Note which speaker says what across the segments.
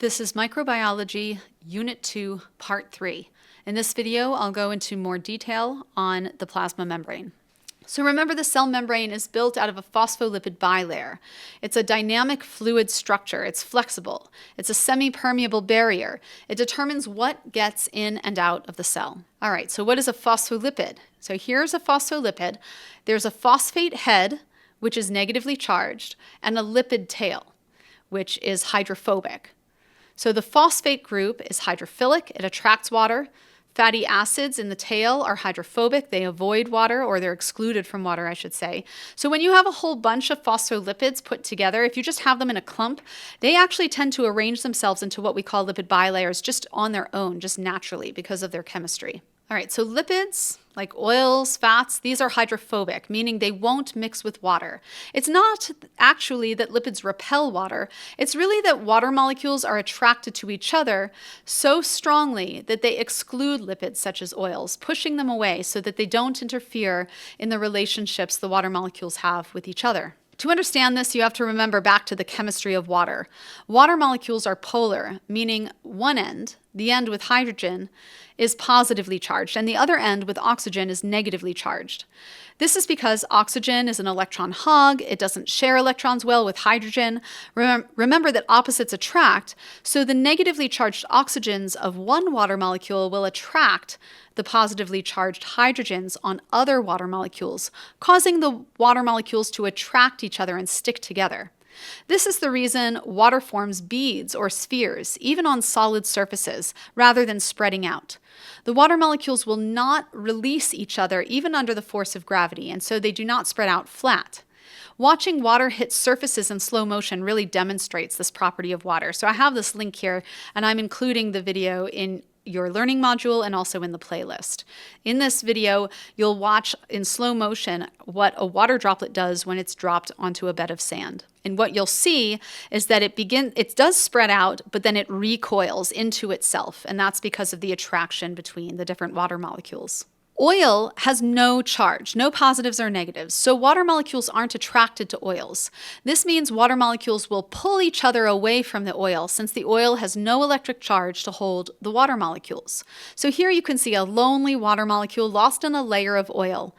Speaker 1: This is Microbiology, Unit 2, Part 3. In this video, I'll go into more detail on the plasma membrane. So remember, the cell membrane is built out of a phospholipid bilayer. It's a dynamic fluid structure. It's flexible. It's a semi-permeable barrier. It determines what gets in and out of the cell. All right, so what is a phospholipid? So here's a phospholipid. There's a phosphate head, which is negatively charged, and a lipid tail, which is hydrophobic. So the phosphate group is hydrophilic. It attracts water. Fatty acids in the tail are hydrophobic. They avoid water, or they're excluded from water, I should say. So when you have a whole bunch of phospholipids put together, if you just have them in a clump, they actually tend to arrange themselves into what we call lipid bilayers just on their own, just naturally, because of their chemistry. All right, so lipids, like oils, fats, these are hydrophobic, meaning they won't mix with water. It's not actually that lipids repel water. It's really that water molecules are attracted to each other so strongly that they exclude lipids such as oils, pushing them away so that they don't interfere in the relationships the water molecules have with each other. To understand this, you have to remember back to the chemistry of water. Water molecules are polar, meaning one end, the end with hydrogen, is positively charged, and the other end with oxygen is negatively charged. This is because oxygen is an electron hog. It doesn't share electrons well with hydrogen. Remember that opposites attract, so the negatively charged oxygens of one water molecule will attract the positively charged hydrogens on other water molecules, causing the water molecules to attract each other and stick together. This is the reason water forms beads or spheres, even on solid surfaces, rather than spreading out. The water molecules will not release each other even under the force of gravity, and so they do not spread out flat. Watching water hit surfaces in slow motion really demonstrates this property of water. So I have this link here, and I'm including the video in your learning module and also in the playlist. In this video, you'll watch in slow motion what a water droplet does when it's dropped onto a bed of sand. And what you'll see is that it does spread out, but then it recoils into itself. And that's because of the attraction between the different water molecules. Oil has no charge, no positives or negatives, so water molecules aren't attracted to oils. This means water molecules will pull each other away from the oil since the oil has no electric charge to hold the water molecules. So here you can see a lonely water molecule lost in a layer of oil.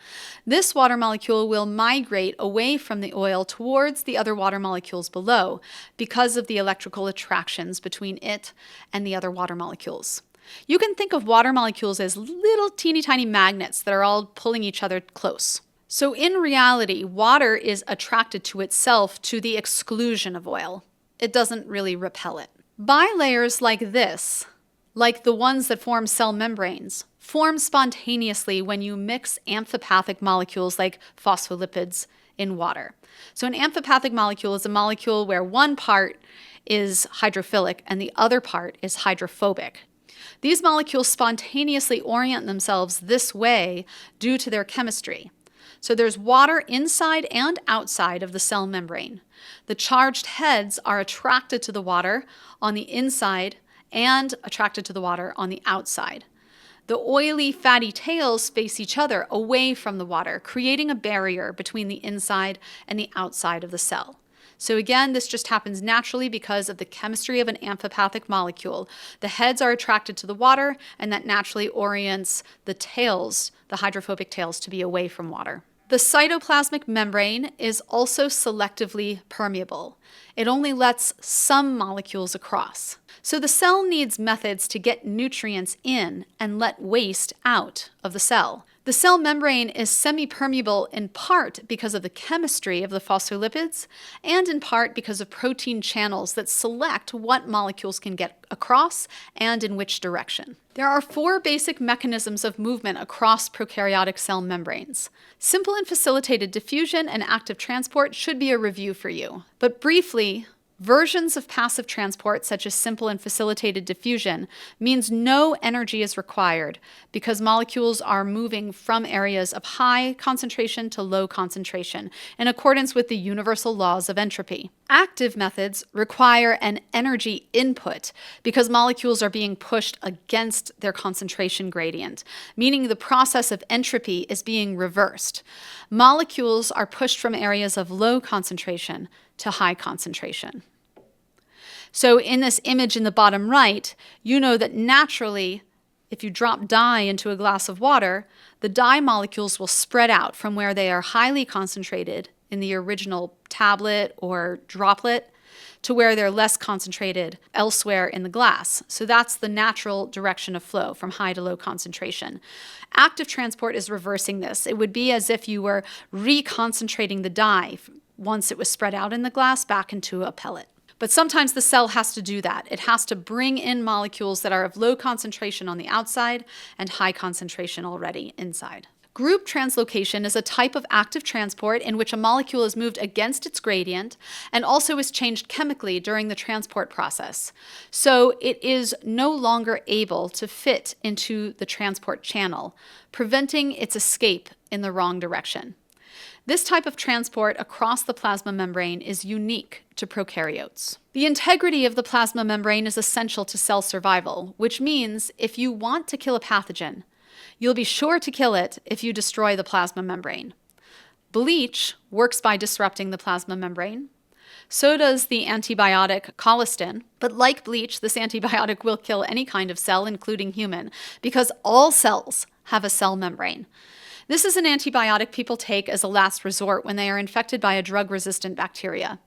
Speaker 1: This water molecule will migrate away from the oil towards the other water molecules below because of the electrical attractions between it and the other water molecules. You can think of water molecules as little teeny tiny magnets that are all pulling each other close. So in reality, water is attracted to itself to the exclusion of oil. It doesn't really repel it. Bilayers like this, like the ones that form cell membranes, form spontaneously when you mix amphipathic molecules like phospholipids in water. So an amphipathic molecule is a molecule where one part is hydrophilic and the other part is hydrophobic. These molecules spontaneously orient themselves this way due to their chemistry. So there's water inside and outside of the cell membrane. The charged heads are attracted to the water on the inside and attracted to the water on the outside. The oily, fatty tails face each other away from the water, creating a barrier between the inside and the outside of the cell. So again, this just happens naturally because of the chemistry of an amphipathic molecule. The heads are attracted to the water, and that naturally orients the tails, the hydrophobic tails, to be away from water. The cytoplasmic membrane is also selectively permeable. It only lets some molecules across. So the cell needs methods to get nutrients in and let waste out of the cell. The cell membrane is semi-permeable in part because of the chemistry of the phospholipids and in part because of protein channels that select what molecules can get across and in which direction. There are 4 basic mechanisms of movement across prokaryotic cell membranes. Simple and facilitated diffusion and active transport should be a review for you. But briefly, versions of passive transport, such as simple and facilitated diffusion, means no energy is required because molecules are moving from areas of high concentration to low concentration in accordance with the universal laws of entropy. Active methods require an energy input because molecules are being pushed against their concentration gradient, meaning the process of entropy is being reversed. Molecules are pushed from areas of low concentration to high concentration. So in this image in the bottom right, you know that naturally, if you drop dye into a glass of water, the dye molecules will spread out from where they are highly concentrated in the original tablet or droplet to where they're less concentrated elsewhere in the glass. So that's the natural direction of flow, from high to low concentration. Active transport is reversing this. It would be as if you were reconcentrating the dye once it was spread out in the glass back into a pellet. But sometimes the cell has to do that. It has to bring in molecules that are of low concentration on the outside and high concentration already inside. Group translocation is a type of active transport in which a molecule is moved against its gradient and also is changed chemically during the transport process. So it is no longer able to fit into the transport channel, preventing its escape in the wrong direction. This type of transport across the plasma membrane is unique to prokaryotes. The integrity of the plasma membrane is essential to cell survival, which means if you want to kill a pathogen, you'll be sure to kill it if you destroy the plasma membrane. Bleach works by disrupting the plasma membrane. So does the antibiotic colistin. But like bleach, this antibiotic will kill any kind of cell, including human, because all cells have a cell membrane. This is an antibiotic people take as a last resort when they are infected by a drug-resistant bacteria.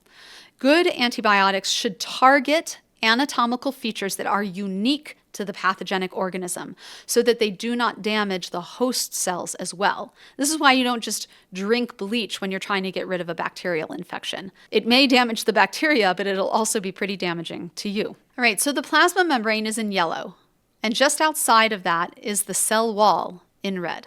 Speaker 1: Good antibiotics should target anatomical features that are unique to the pathogenic organism so that they do not damage the host cells as well. This is why you don't just drink bleach when you're trying to get rid of a bacterial infection. It may damage the bacteria, but it'll also be pretty damaging to you. All right, so the plasma membrane is in yellow, and just outside of that is the cell wall in red.